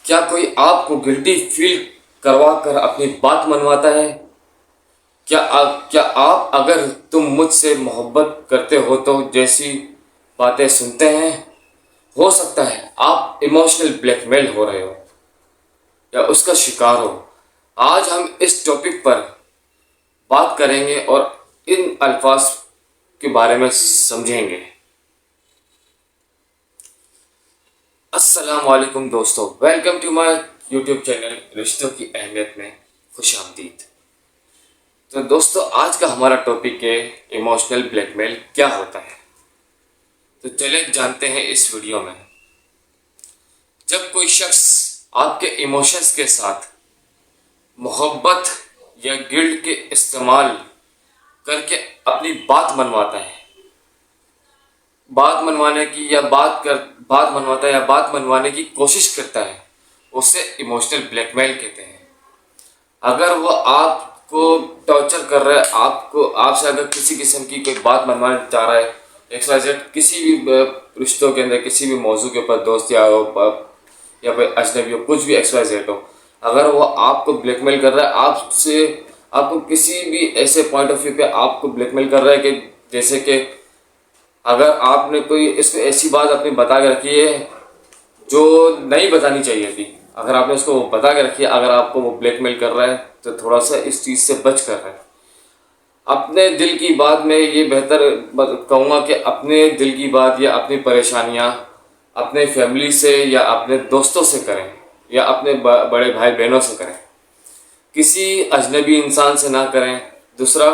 क्या कोई आपको गिल्टी फील करवा कर अपनी बात मनवाता है? क्या आप अगर तुम मुझसे मोहब्बत करते हो तो जैसी बातें सुनते हैं, हो सकता है आप इमोशनल ब्लैकमेल हो रहे हो या उसका शिकार हो। आज हम इस टॉपिक पर बात करेंगे और इन अल्फाज के बारे में समझेंगे। अस्सलाम वालेकुम दोस्तों, welcome to my YouTube channel रिश्तों की अहमियत में खुशामदीद। तो दोस्तों, आज का हमारा टॉपिक है इमोशनल ब्लैकमेल क्या होता है। तो चले जानते हैं इस वीडियो में। जब कोई शख्स आपके इमोशंस के साथ मोहब्बत या गिल्ट के इस्तेमाल करके अपनी बात मनवाता है, बात मनवाने की या बात मनवाता है या बात मनवाने की कोशिश करता है, उसे इमोशनल ब्लैकमेल कहते हैं। अगर वो आपको टॉर्चर कर रहा है, आपसे अगर किसी किस्म की कोई बात मनवाना चाह रहा है, XYZ किसी भी रिश्तों के अंदर किसी भी मौजू के ऊपर, दोस्त या हो या कोई अजनबी हो, कुछ भी XYZ हो, अगर वो आपको ब्लैकमेल कर रहा है, आपको किसी भी ऐसे पॉइंट ऑफ व्यू पे आपको ब्लैकमेल कर रहा है कि जैसे कि अगर आपने कोई इसको ऐसी बात अपनी बता के रखी है जो नहीं बतानी चाहिए थी, अगर आपने उसको वो बता के रखी है, अगर आपको वो ब्लैकमेल कर रहा है तो थोड़ा सा इस चीज़ से बच कर रहा है। अपने दिल की बात में ये बेहतर कहूँगा कि अपने दिल की बात या अपनी परेशानियाँ अपने फैमिली से या अपने दोस्तों से करें या अपने बड़े भाई बहनों से करें, किसी अजनबी इंसान से ना करें। दूसरा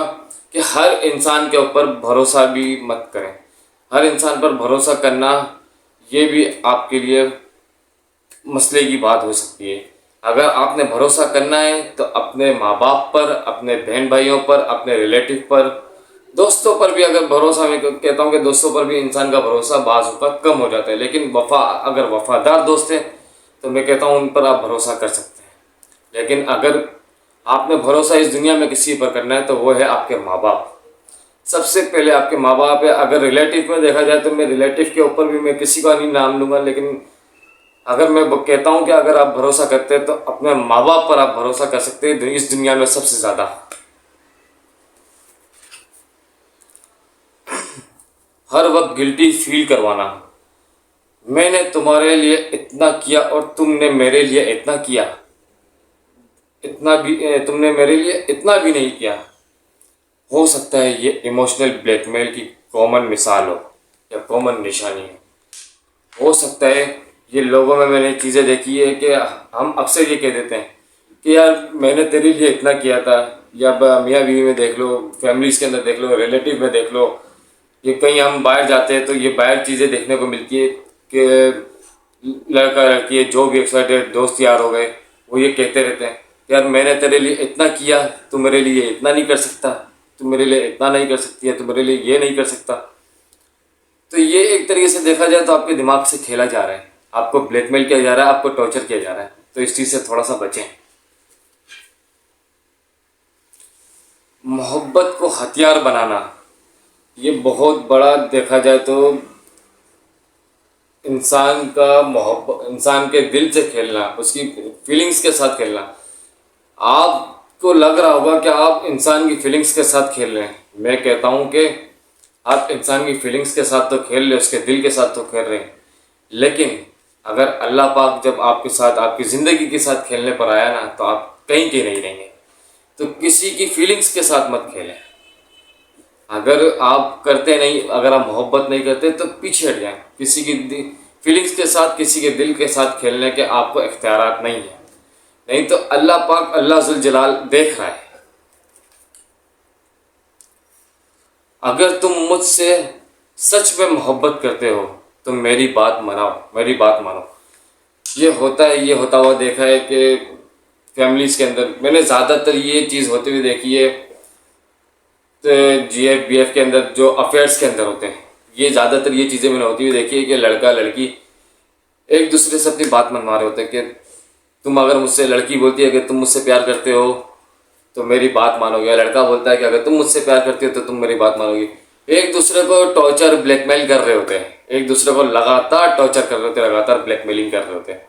कि हर इंसान के ऊपर भरोसा भी मत करें। हर इंसान पर भरोसा करना ये भी आपके लिए मसले की बात हो सकती है। अगर आपने भरोसा करना है तो अपने माँ बाप पर, अपने बहन भाइयों पर, अपने रिलेटिव पर, दोस्तों पर भी अगर भरोसा, मैं कहता हूँ कि दोस्तों पर भी इंसान का भरोसा बाज़ वक़्त कम हो जाता है, लेकिन अगर वफादार दोस्त हैं तो मैं कहता हूँ उन पर आप भरोसा कर सकते हैं। लेकिन अगर आपने भरोसा इस दुनिया में किसी पर करना है तो वो है आपके माँ बाप। सबसे पहले आपके माँ बाप है। अगर रिलेटिव में देखा जाए तो मैं रिलेटिव के ऊपर भी मैं किसी का नहीं नाम लूँगा, लेकिन अगर मैं कहता हूँ कि अगर आप भरोसा करते हैं तो अपने माँ बाप पर आप भरोसा कर सकते हैं इस दुनिया में सबसे ज़्यादा। हर वक्त गिल्टी फील करवाना, मैंने तुम्हारे लिए इतना किया और तुमने मेरे लिए इतना किया, तुमने मेरे लिए इतना भी नहीं किया। हो सकता है ये इमोशनल ब्लैकमेल की कॉमन मिसाल हो या कॉमन निशानी हो सकता है ये लोगों में मैंने चीज़ें देखी है कि हम अक्सर ये कह देते हैं कि यार मैंने तेरे लिए इतना किया था, या मियाँ बीवी में देख लो, फैमिलीज़ के अंदर देख लो, रिलेटिव में देख लो। ये कहीं हम बाहर जाते हैं तो ये बाहर चीज़ें देखने को मिलती है कि लड़का लड़की जो भी एक्साइटेड दोस्त यार हो गए, वो ये कहते रहते हैं यार मैंने तेरे लिए इतना किया, तू मेरे लिए इतना नहीं कर सकता, तू मेरे लिए इतना नहीं कर सकती है, तू मेरे लिए ये नहीं कर सकता। तो ये एक तरीके से देखा जाए तो आपके दिमाग से खेला जा रहा है, आपको ब्लैकमेल किया जा रहा है, आपको टॉर्चर किया जा रहा है। तो इस चीज़ से थोड़ा सा बचें। मोहब्बत को हथियार बनाना, ये बहुत बड़ा देखा जाए तो इंसान के दिल से खेलना, उसकी फीलिंग्स के साथ खेलना। आपको लग रहा होगा कि आप इंसान की फीलिंग्स के साथ खेल रहे हैं। मैं कहता हूँ कि आप इंसान की फीलिंग्स के साथ तो खेल रहे, उसके दिल के साथ तो खेल रहे हैं, लेकिन अगर अल्लाह पाक जब आपके साथ आपकी ज़िंदगी के साथ खेलने पर आया ना, तो आप कहीं के नहीं रहेंगे। तो किसी की फीलिंग्स के साथ मत खेलें। अगर आप करते नहीं, अगर आप मोहब्बत नहीं करते तो पीछे हट जाएं। किसी की फीलिंग्स के साथ, किसी के दिल के साथ खेलने के आपको इख्तियारात नहीं है। नहीं तो अल्लाह पाक, अल्लाह जुल जलाल देख रहा है। अगर तुम मुझसे सच में मोहब्बत करते हो तो मेरी बात मनाओ, मेरी बात मानो। ये होता हुआ देखा है कि फैमिलीज़ के अंदर मैंने ज़्यादातर ये चीज़ होते हुए देखी है। तो GF BF के अंदर जो अफेयर्स के अंदर होते हैं, ये ज़्यादातर ये चीज़ें मैंने होती हुई देखी है कि लड़का लड़की एक दूसरे से अपनी बात मनवा रहे होते हैं कि तुम अगर मुझसे, लड़की बोलती है कि तुम मुझसे प्यार करते हो तो मेरी बात मानोगे, या लड़का बोलता है कि अगर तुम मुझसे प्यार करते हो तो तुम मेरी बात मानोगी। एक दूसरे को टॉर्चर, ब्लैकमेल कर रहे होते हैं, एक दूसरे को लगातार टॉर्चर कर रहे होते हैं, लगातार ब्लैकमेलिंग कर रहे होते हैं।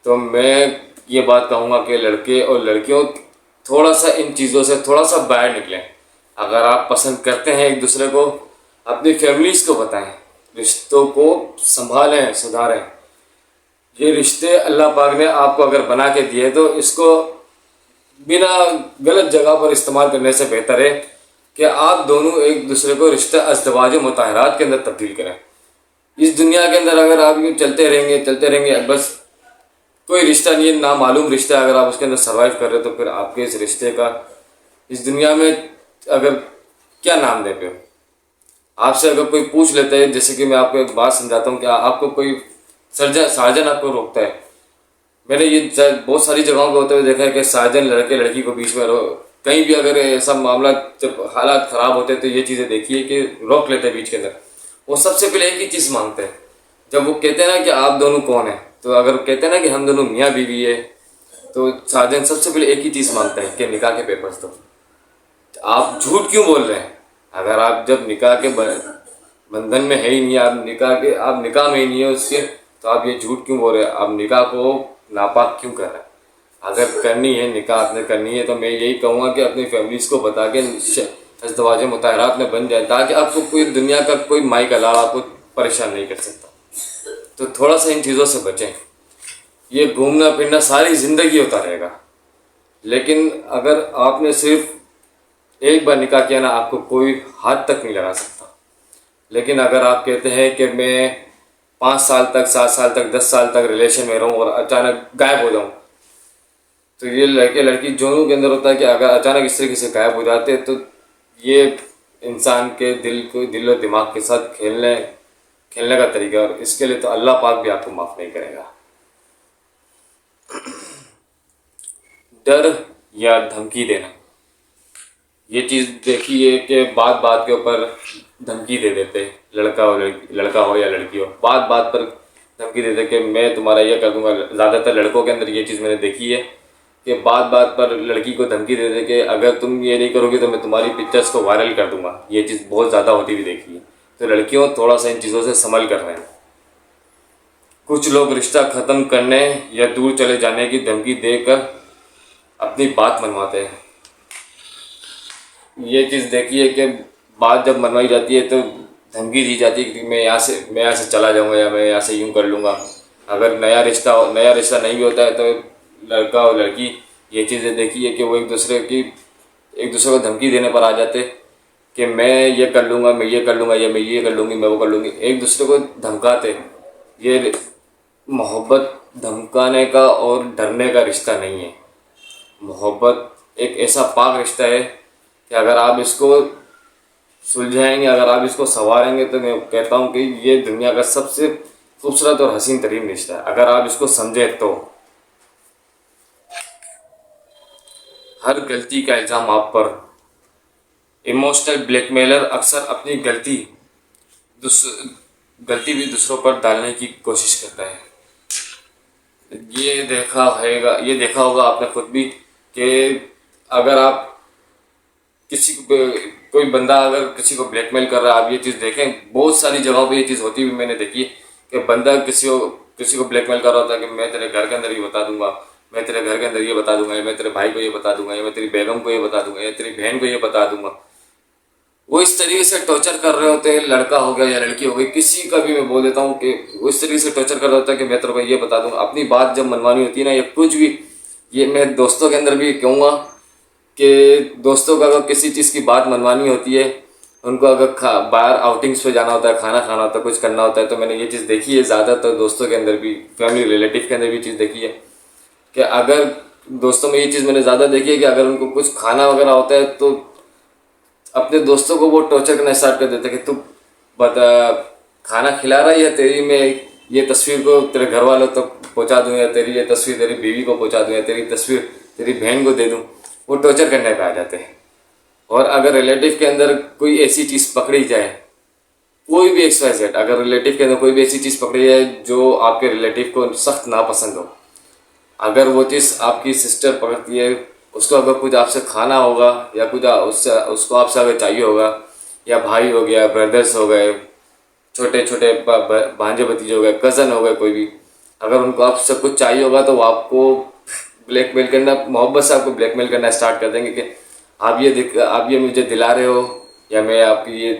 तो मैं ये बात कहूँगा कि लड़के और लड़कियों थोड़ा सा इन चीज़ों से थोड़ा सा बाहर निकलें। अगर आप पसंद करते हैं एक दूसरे को, अपनी फैमिलीज़ को बताएं, रिश्तों को संभालें, सुधारें। ये रिश्ते अल्लाह पाक ने आपको अगर बना के दिए तो इसको बिना गलत जगह पर इस्तेमाल करने से बेहतर है कि आप दोनों एक दूसरे को रिश्ता अज़दवाज मुताहरात के अंदर तब्दील करें। इस दुनिया के अंदर अगर आप यूँ चलते रहेंगे बस कोई रिश्ता नहीं है, नामालूम रिश्ता, अगर आप उसके अंदर सर्वाइव कर रहे हो तो फिर आपके इस रिश्ते का इस दुनिया में अगर क्या नाम दे पे। आपसे अगर कोई पूछ लेता है, जैसे कि मैं आपको एक बात समझाता हूँ कि आपको कोई सार्जन आपको रोकता है। मैंने ये बहुत सारी जगहों पे होते हुए देखा है कि सार्जन लड़के लड़की को बीच में कहीं भी अगर ऐसा मामला, जब हालात ख़राब होते हैं तो ये चीज़ें देखिए कि रोक लेते हैं बीच के अंदर। वो सबसे पहले एक ही चीज़ मांगते हैं, जब वो कहते हैं ना कि आप दोनों कौन हैं, तो अगर कहते हैं ना कि हम दोनों मियाँ बीवी है, तो सार्जन सबसे पहले एक ही चीज़ मांगते हैं कि निकाह के पेपर्स दो। आप झूठ क्यों बोल रहे हैं? अगर आप जब निकाह के बंधन में है ही नहीं, आप निकाह में ही नहीं है उसके, तो आप ये झूठ क्यों बोल रहे हैं? आप निकाह को नापाक क्यों कर रहे हैं? अगर करनी है निकाह आपने करनी है, तो मैं यही कहूँगा कि अपनी फैमिलीज़ को बता के अज़दवाज मुताहरात में बन जाए, ताकि आपको कोई दुनिया का कोई माई का लाल आपको परेशान नहीं कर सकता। तो थोड़ा सा इन चीज़ों से बचें। ये घूमना फिरना सारी ज़िंदगी होता रहेगा, लेकिन अगर आपने सिर्फ एक बार निकाह किया ना, आपको कोई हाथ तक नहीं लगा सकता। लेकिन अगर आप कहते हैं कि मैं 5 साल तक, 7 साल तक, 10 साल तक रिलेशन में रहूं और अचानक गायब हो जाऊं, तो ये लड़के लड़की दोनों के अंदर होता है कि अगर अचानक इस तरीके से गायब हो जाते हैं तो ये इंसान के दिल और दिमाग के साथ खेलने का तरीका है, और इसके लिए तो अल्लाह पाक भी आपको माफ़ नहीं करेगा। डर या धमकी देना, ये चीज़ देखिए कि बात बात के ऊपर धमकी दे देते, लड़का हो या लड़की हो, बात बात पर धमकी देते कि मैं तुम्हारा ये कर दूंगा। ज़्यादातर लड़कों के अंदर ये चीज़ मैंने देखी है कि बात बात पर लड़की को धमकी देते कि अगर तुम ये नहीं करोगे तो मैं तुम्हारी पिक्चर्स को वायरल कर दूंगा। ये चीज़ बहुत ज़्यादा होती हुई देखी है। तो लड़कियों थोड़ा सा इन चीज़ों से संभल कर रहे हैं। कुछ लोग रिश्ता ख़त्म करने या दूर चले जाने की धमकी देकर अपनी बात मनवाते हैं। ये चीज़ देखिए कि बात जब मनवाई जाती है तो धमकी दी जाती है कि मैं यहाँ से चला जाऊँगा या मैं यहाँ से यूँ कर लूँगा। अगर नया रिश्ता नहीं भी होता है तो लड़का और लड़की ये चीज़ें देखिए कि वो एक दूसरे को धमकी देने पर आ जाते कि मैं ये कर लूँगा, मैं ये कर लूँगा, या मैं ये कर लूँगी, मैं वो कर लूँगी। एक दूसरे को धमकाते। ये मोहब्बत धमकाने का और डरने का रिश्ता नहीं है। मोहब्बत एक ऐसा पाक रिश्ता है कि अगर आप इसको सुलझाएंगे, अगर आप इसको संवारेंगे, तो मैं कहता हूँ कि ये दुनिया का सबसे खूबसूरत और हसीन तरीन रिश्ता है, अगर आप इसको समझे तो। हर गलती का इल्ज़ाम आप पर। इमोशनल ब्लैकमेलर अक्सर अपनी गलती भी दूसरों पर डालने की कोशिश करता है। ये देखा होगा आपने खुद भी कि अगर आप कोई बंदा अगर किसी को ब्लैकमेल कर रहा है, आप ये चीज़ देखें, बहुत सारी जगहों पे ये चीज़ होती हुई मैंने देखी कि बंदा किसी को ब्लैकमेल कर रहा होता है कि मैं तेरे घर के अंदर ये बता दूंगा, मैं तेरे घर के अंदर ये बता दूंगा, या मैं तेरे भाई को ये बता दूंगा, या मैं तेरी बेगम को ये बता दूंगा, या तेरी बहन को ये बता दूंगा। वो इस तरीके से टॉर्चर कर रहे होते हैं, लड़का हो गया या लड़की हो गई, किसी का भी मैं बोल देता हूँ कि वो इस तरीके से टॉर्चर कर रहा होता है कि मैं तेरे को ये बता दूंगा। अपनी बात जब मनवानी होती है ना, या कुछ भी, ये मैं दोस्तों के अंदर भी कहूँगा कि दोस्तों को अगर किसी चीज़ की बात मनवानी होती है, उनको अगर बाहर आउटिंग्स पे जाना होता है, खाना खाना होता है, कुछ करना होता है, तो मैंने ये चीज़ देखी है ज़्यादातर दोस्तों के अंदर भी, फैमिली रिलेटिव के अंदर भी चीज़ देखी है कि अगर दोस्तों में ये चीज़ मैंने ज़्यादा देखी है कि अगर उनको कुछ खाना वगैरह होता है तो अपने दोस्तों को वो टॉर्चर करना स्टार्ट कर देते कि तू बता खाना खिला रहा है, या तेरी मैं ये तस्वीर को तेरे घर वालों तक पहुँचा दूँ, या तेरी ये तस्वीर तेरी बीवी को पहुँचा दूँ, या तेरी तस्वीर तेरी बहन को दे दूँ। वो टॉर्चर करने पे आ जाते हैं। और अगर रिलेटिव के अंदर कोई ऐसी चीज़ पकड़ी जाए, कोई भी XYZ, अगर रिलेटिव के अंदर कोई भी ऐसी चीज़ पकड़ी जाए जो आपके रिलेटिव को सख्त नापसंद हो, अगर वो चीज़ आपकी सिस्टर पकड़ती है, उसको अगर कुछ आपसे खाना होगा या कुछ उसको आपसे अगर चाहिए होगा, या भाई हो गया, ब्रदर्स हो गए, छोटे छोटे भांजे भतीजे हो गए, कज़न हो गए, कोई भी, अगर उनको आपसे कुछ चाहिए होगा तो वो आपको ब्लैकमेल करना, मोहब्बत से आपको ब्लैकमेल करना स्टार्ट कर देंगे कि आप ये मुझे दिला रहे हो, या मैं आपकी ये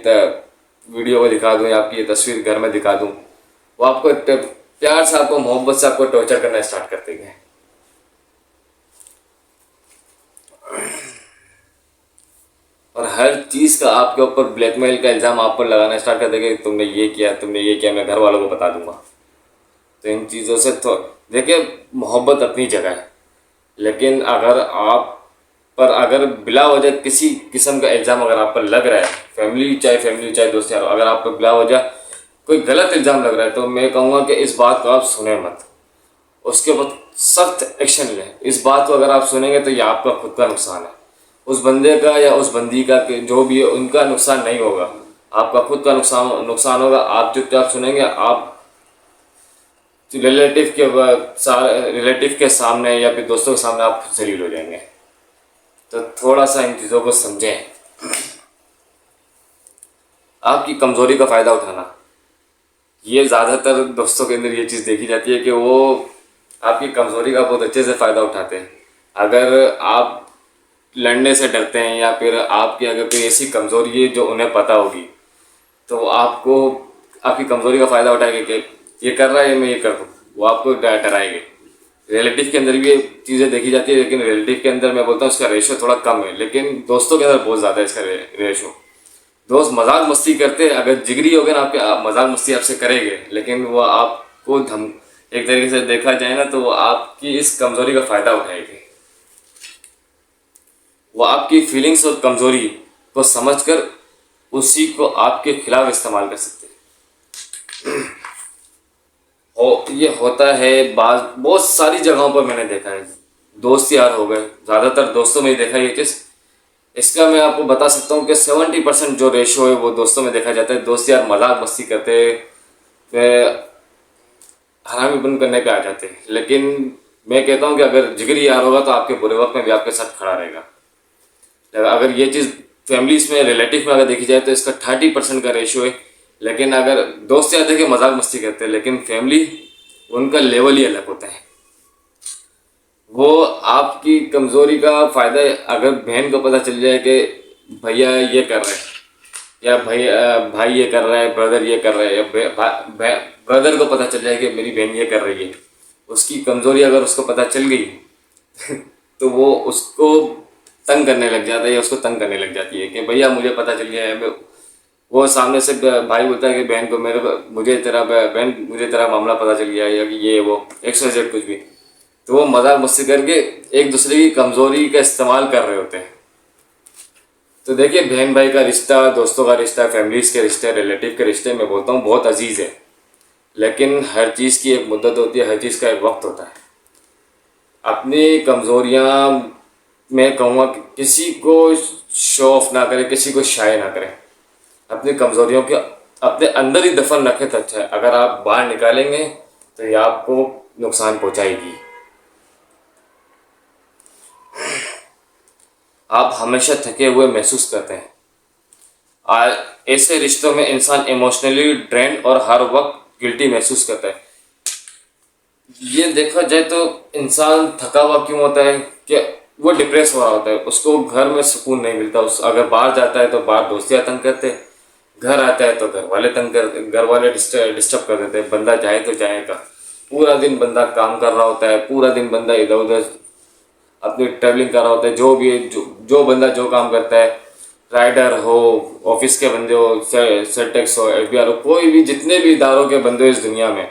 वीडियो को दिखा दूँ, या आपकी ये तस्वीर घर में दिखा दूँ। वो आपको प्यार से, आपको मोहब्बत से आपको टॉर्चर करना स्टार्ट कर देंगे। और हर चीज़ का आपके ऊपर ब्लैकमेल का इल्ज़ाम आप पर लगाना स्टार्ट कर देंगे, तुमने ये किया, तुमने ये किया, मैं घर वालों को बता दूंगा। तो इन चीज़ों से तो देखिए, मोहब्बत अपनी जगह है, लेकिन अगर आप पर अगर बिला वजह किसी किस्म का इल्ज़ाम अगर आप पर लग रहा है, फैमिली चाहे दोस्त यार, अगर आप पर बिला वजह कोई गलत इल्ज़ाम लग रहा है, तो मैं कहूँगा कि इस बात को आप सुने मत, उसके बाद सख्त एक्शन लें। इस बात को अगर आप सुनेंगे तो ये आपका खुद का नुकसान है, उस बंदे का या उस बंदी का जो भी है उनका नुकसान नहीं होगा, आपका खुद का नुकसान होगा। आप चुपचाप सुनेंगे, आप रिलेटिव के सामने या फिर दोस्तों के सामने आप जलील हो जाएंगे। तो थोड़ा सा इन चीज़ों को समझें। आपकी कमज़ोरी का फ़ायदा उठाना, ये ज़्यादातर दोस्तों के अंदर ये चीज़ देखी जाती है कि वो आपकी कमज़ोरी का बहुत अच्छे से फ़ायदा उठाते हैं। अगर आप लड़ने से डरते हैं या फिर आपकी अगर कोई ऐसी कमज़ोरी है जो उन्हें पता होगी, तो आपको आपकी कमज़ोरी का फ़ायदा उठाएंगे कि ये कर रहा है, मैं ये कर दूँ, वो आपको डराएंगे। रिलेटिव के अंदर भी ये चीज़ें देखी जाती है, लेकिन रिलेटिव के अंदर मैं बोलता हूँ इसका रेशो थोड़ा कम है, लेकिन दोस्तों के अंदर बहुत ज़्यादा है इसका रेशो। दोस्त मजाक मस्ती करते हैं, अगर जिगरी हो गए ना आपके, मजाक मस्ती आपसे करेंगे, लेकिन वो आपको एक तरीके से देखा जाए ना तो वो आपकी इस कमज़ोरी का फ़ायदा उठाएंगे। वो आपकी फीलिंग्स और कमज़ोरी को समझकर उसी को आपके खिलाफ इस्तेमाल कर सकते हैं। ये होता है बहुत सारी जगहों पर मैंने देखा है। दोस्त यार हो गए, ज़्यादातर दोस्तों में ही देखा है ये चीज़। इसका मैं आपको बता सकता हूँ कि 70% जो रेशो है वो दोस्तों में देखा जाता है। दोस्त यार मजाक मस्ती करते, हरामीपन करने पे आ जाते हैं, लेकिन मैं कहता हूँ कि अगर जिगरी यार होगा तो आपके बुरे वक्त में भी आपके साथ खड़ा रहेगा। अगर ये चीज़ फैमिलीज में, रिलेटिव में अगर देखी जाए तो इसका 30% का रेशियो है। लेकिन अगर दोस्त यार देखे मजाक मस्ती करते हैं, लेकिन फैमिली उनका लेवल ही अलग होता है। वो आपकी कमज़ोरी का फ़ायदा, अगर बहन को पता चल जाए कि भैया ये कर रहे हैं, या भाई ये कर रहा है, ब्रदर ये कर रहा है, या ब्रदर को पता चल जाए कि मेरी बहन ये कर रही है, उसकी कमज़ोरी अगर उसको पता चल गई तो वो उसको तंग करने लग जाता है, या उसको तंग करने लग जाती है कि भैया मुझे पता चल गया है। वो सामने से भाई बोलता है कि बहन को मुझे तेरा मामला पता चल गया है, या कि ये वो XYZ कुछ भी, तो वो मजाक मस्ती करके एक दूसरे की कमज़ोरी का इस्तेमाल कर रहे होते हैं। तो देखिए, बहन भाई का रिश्ता, दोस्तों का रिश्ता, फैमिलीज़ के रिश्ते, रिलेटिव के रिश्ते, मैं बोलता हूँ बहुत अजीज़ है, लेकिन हर चीज़ की एक मुद्दत होती है, हर चीज़ का एक वक्त होता है। अपनी कमज़ोरियाँ मैं कहूँगा कि किसी को शो ऑफ ना करें, किसी को शाये ना करें। अपनी कमज़ोरियों के अपने अंदर ही दफन रखें तो अच्छा है। अगर आप बाहर निकालेंगे तो ये आपको नुकसान पहुँचाएगी। आप हमेशा थके हुए महसूस करते हैं। ऐसे रिश्तों में इंसान इमोशनली ड्रेन और हर वक्त गिल्टी महसूस करता है। ये देखा जाए तो इंसान थका हुआ क्यों होता है कि वो डिप्रेस हो रहा होता है, उसको घर में सुकून नहीं मिलता। अगर बाहर जाता है तो बाहर दोस्तियाँ तंग करते, घर आता है तो घर वाले डिस्टर्ब कर देते हैं। बंदा जाए तो जाएगा, पूरा दिन बंदा काम कर रहा होता है, पूरा दिन बंदा इधर उधर अपनी ट्रैवलिंग कर रहा होता है। जो भी है, जो बंदा जो काम करता है, राइडर हो, ऑफिस के बंदे हो, सेटेक्स हो, FBI हो, कोई भी, जितने भी इदारों के बंदे हो इस दुनिया में,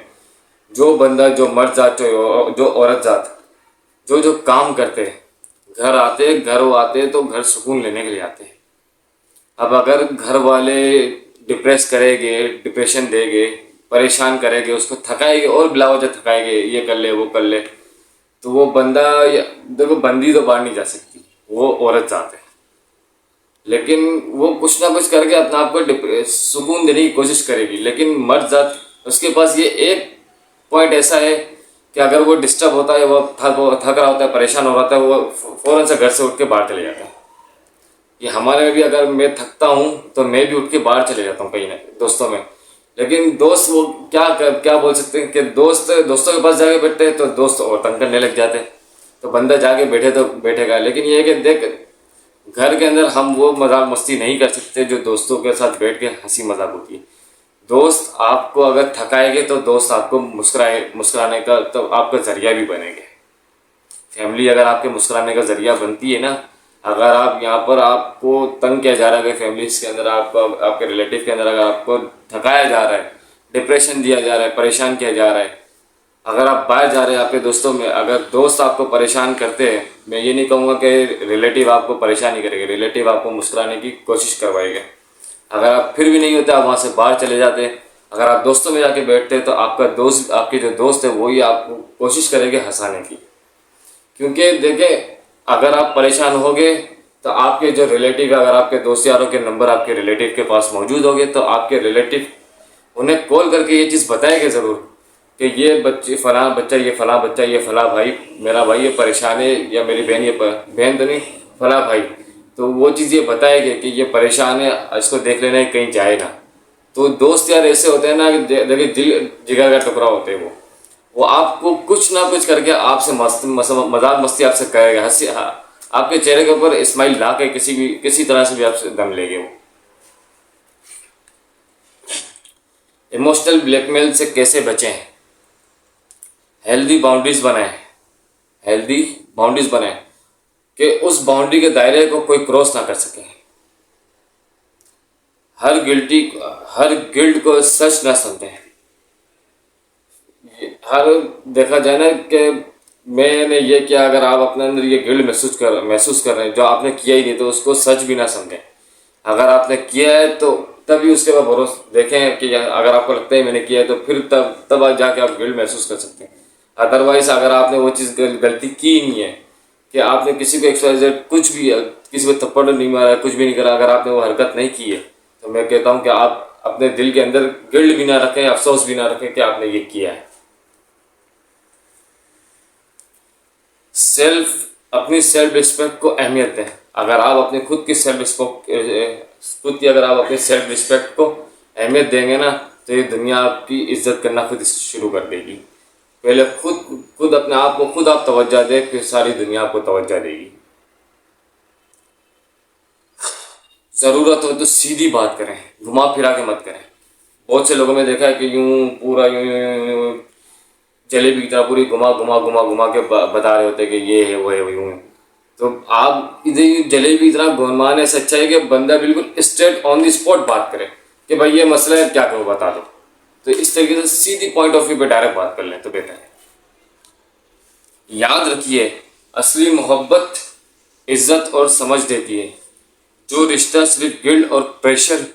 जो बंदा, जो मर्द जात, जो औरत जात, जो काम करते हैं, घर वो आते हैं तो घर सुकून लेने के लिए आते हैं। अब अगर घर वाले डिप्रेस करेंगे, डिप्रेशन देंगे, परेशान करेंगे, उसको थकाएंगे और बिला वजह थकाएंगे, ये कर ले वो कर ले, तो वो बंदा, देखो बंदी तो बाहर नहीं जा सकती, वो औरत जाते हैं, लेकिन वो कुछ ना कुछ करके अपने आप को सुकून देने की कोशिश करेगी। लेकिन मर्द जात, उसके पास ये एक पॉइंट ऐसा है कि अगर वो डिस्टर्ब होता है, वो थक रहा होता है, परेशान हो रहा है, वो फ़ौरन से घर से उठ के बाहर चले जाता है। ये हमारे में भी, अगर मैं थकता हूँ तो मैं भी उठ के बाहर चले जाता हूँ कहीं ना दोस्तों में, लेकिन दोस्त वो क्या बोल सकते हैं कि दोस्तों के पास जाके बैठते हैं तो दोस्त और तंग करने लग जाते हैं। तो बंदा जाके बैठे तो बैठेगा, लेकिन ये है कि देख, घर के अंदर हम वो मजाक मस्ती नहीं कर सकते जो दोस्तों के साथ बैठ के हंसी मजाक होती है। दोस्त आपको अगर थकाएंगे तो दोस्त आपको मुस्कुराने का तो आपका जरिया भी बनेंगे। फैमिली अगर आपके मुस्कुराने का जरिया बनती है ना, अगर आप यहाँ पर आपको तंग किया जा रहा है फैमिलीज के अंदर, आपको आपके रिलेटिव के अंदर अगर आपको थकाया जा रहा है, डिप्रेशन दिया जा रहा है, परेशान किया जा रहा है, अगर आप बाहर जा रहे हैं आपके दोस्तों में, अगर दोस्त आपको परेशान करते हैं, मैं ये नहीं कहूँगा कि रिलेटिव आपको परेशान नहीं करेंगे, रिलेटिव आपको मुस्कुराने की कोशिश करवाएगा। अगर आप फिर भी नहीं होते, आप वहाँ से बाहर चले जाते, अगर आप दोस्तों में जाके बैठते हैं तो आपके जो दोस्त है वही आपको कोशिश करेंगे हंसाने की। क्योंकि देखिए, अगर आप परेशान होगे तो आपके जो रिलेटिव, अगर आपके दोस्त यारों के नंबर आपके रिलेटिव के पास मौजूद होंगे तो आपके रिलेटिव उन्हें कॉल करके ये चीज़ बताएंगे ज़रूर कि ये बच्चे फलां बच्चा, ये फलां बच्चा, ये फलां भाई, मेरा भाई ये परेशान है, या मेरी बहन, ये बहन तो नहीं, फलां भाई, तो वो चीज़ ये बताएंगे कि ये परेशान है, इसको देख लेना, कहीं जाए ना। तो दोस्त यार ऐसे होते हैं ना कि देखिए, दिल जिगर का टुकड़ा होते हैं वो आपको कुछ ना कुछ करके आपसे मजाक मस्ती आपसे करेगा, हंसी, आपके चेहरे के ऊपर स्माइल ला के किसी तरह से भी आपसे दम लेंगे वो। इमोशनल ब्लैकमेल से कैसे बचें? हेल्दी बाउंड्रीज बनाएं, हेल्दी बाउंड्रीज बनाएं कि उस बाउंड्री के दायरे को कोई क्रॉस ना कर सके। हर गिल्ट को सच ना समझें। हर देखा जाए ना कि मैंने ये किया, अगर आप अपने अंदर ये गिल्ट महसूस कर रहे हैं जो आपने किया ही नहीं, तो उसको सच भी ना समझें। अगर आपने किया है तो तभी उसके बाद भरोसा देखें कि अगर आपको लगता है मैंने किया है तो फिर तब आज जाके आप गिल्ट महसूस कर सकते हैं। अदरवाइज अगर आपने वो चीज़ गलती की ही नहीं है कि आपने किसी को XYZ कुछ भी, किसी को थप्पड़ नहीं मारा, कुछ भी नहीं करा, अगर आपने वो हरकत नहीं की है तो मैं कहता हूँ कि आप अपने दिल के अंदर गिल्ट भी ना रखें, अफसोस भी ना रखें कि आपने ये किया है। अपनी सेल्फ रिस्पेक्ट को अहमियत दें। अगर आप अपनी खुद की सेल्फ रिस्पेक्ट को अहमियत देंगे ना, तो ये दुनिया आपकी इज्जत करना खुद शुरू कर देगी। पहले खुद अपने आप को खुद आप तवज्जो दें, फिर सारी दुनिया आपको तवज्जो देगी। ज़रूरत हो तो सीधी बात करें, घुमा फिरा के मत करें। बहुत से लोगों में देखा है कि यूं पूरा यूं जलेबी की तरह पूरी घुमा के बता रहे होते कि ये है वो है यूं है। तो आप इधर जलेबी की तरह घुमाने से अच्छा है कि बंदा बिल्कुल स्ट्रेट ऑन द स्पॉट बात करे कि भाई ये मसला है, क्या करो बता दो। तो इस तरीके से सीधी पॉइंट ऑफ व्यू पे डायरेक्ट बात कर लें तो बेहतर है। याद रखिए, असली मोहब्बत इज्जत और समझ देती है। जो रिश्ता सिर्फ गिल्ट और प्रेशर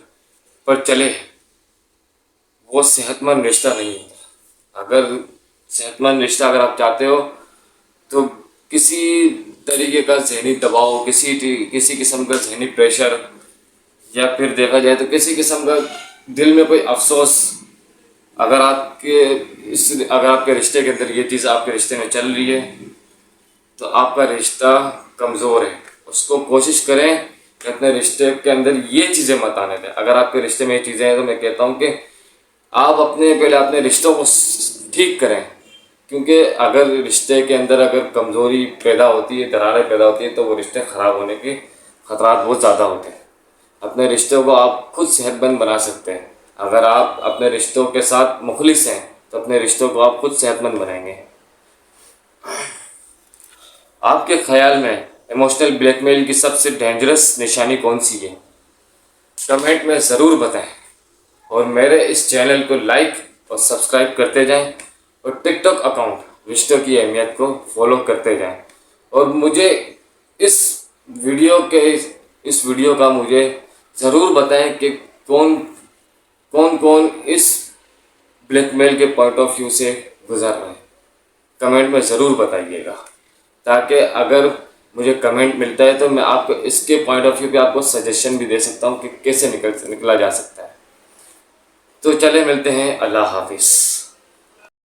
पर चले वो सेहतमंद रिश्ता नहीं होता। अगर सेहतमंद रिश्ता अगर आप चाहते हो तो किसी तरीके का जहनी दबाव, किसी किस्म का जहनी प्रेशर, या फिर देखा जाए तो किसी किस्म का दिल में कोई अफसोस, अगर आपके रिश्ते के अंदर ये चीज़ आपके रिश्ते में चल रही है तो आपका रिश्ता कमज़ोर है। उसको कोशिश करें कि अपने रिश्ते के अंदर ये चीज़ें मत आने दें। अगर आपके रिश्ते में ये चीज़ें हैं तो मैं कहता हूँ कि आप पहले अपने रिश्तों को ठीक करें, क्योंकि अगर रिश्ते के अंदर अगर कमज़ोरी पैदा होती है, दरारें पैदा होती है, तो वो रिश्ते ख़राब होने के खतरात बहुत ज़्यादा होते हैं। अपने रिश्तों को आप खुद सेहतमंद बना सकते हैं। अगर आप अपने रिश्तों के साथ मुखलिस हैं तो अपने रिश्तों को आप खुद सेहतमंद बनाएंगे। आपके ख्याल में इमोशनल ब्लैकमेल की सबसे डेंजरस निशानी कौन सी है? कमेंट में ज़रूर बताएं और मेरे इस चैनल को लाइक और सब्सक्राइब करते जाएं और टिकटॉक अकाउंट रिश्तों की अहमियत को फॉलो करते जाएं। और मुझे इस वीडियो का मुझे ज़रूर बताएं कि कौन इस ब्लैकमेल के पॉइंट ऑफ व्यू से गुजर रहे हैं। कमेंट में ज़रूर बताइएगा, ताकि अगर मुझे कमेंट मिलता है तो मैं आपको इसके पॉइंट ऑफ व्यू पे आपको सजेशन भी दे सकता हूँ कि कैसे निकला जा सकता है। तो चले मिलते हैं, अल्लाह हाफिज़।